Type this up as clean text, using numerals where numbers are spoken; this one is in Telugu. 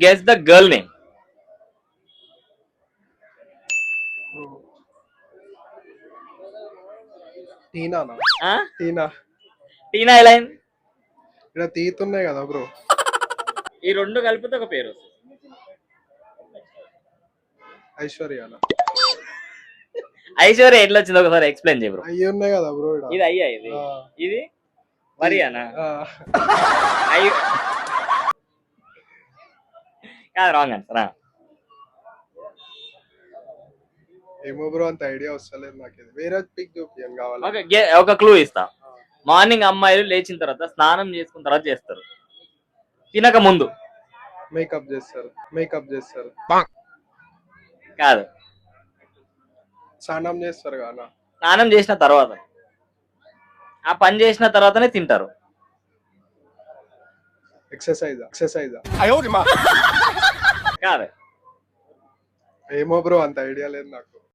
Guess the girl name. టీనానా? టీనా. టీనా ఎలా అయింది? ఇక్కడ తీతున్నాయి కదా బ్రో. ఈ రెండు కలిపితే ఒక పేరు వస్తుంది. ఐశ్వర్యానా? ఐశ్వర్య ఎట్లా వచ్చింది ఒకసారి ఎక్స్ప్లెయిన్ చేయ బ్రో. అయ్యి ఉన్నాయి కదా బ్రో. ఇది అయ్యా, ఇది మరియానా? కాదు, రాంగ్ ఆన్సర్. ఏమో బ్రో, అంత ఐడియా వస్తలేదు నాకు. ఇది వేరే పిక్ చూపియం కావాలి. ఒక క్లూ ఇస్తా. మార్నింగ్ అమ్మాయిలు లేచిన తర్వాత స్నానం చేసుకున్న తర్వాత చేస్తారు, తినక ముందు. మేకప్ చేస్తారు. కాదు, స్నానం చేస్తారు కదా. స్నానం చేసిన తర్వాత, ఆ పని చేసిన తర్వాతనే తింటారు. ఎక్సర్సైజా? కాదు. ఏమో బ్రో, అంత ఐడియా లేదు నాకు.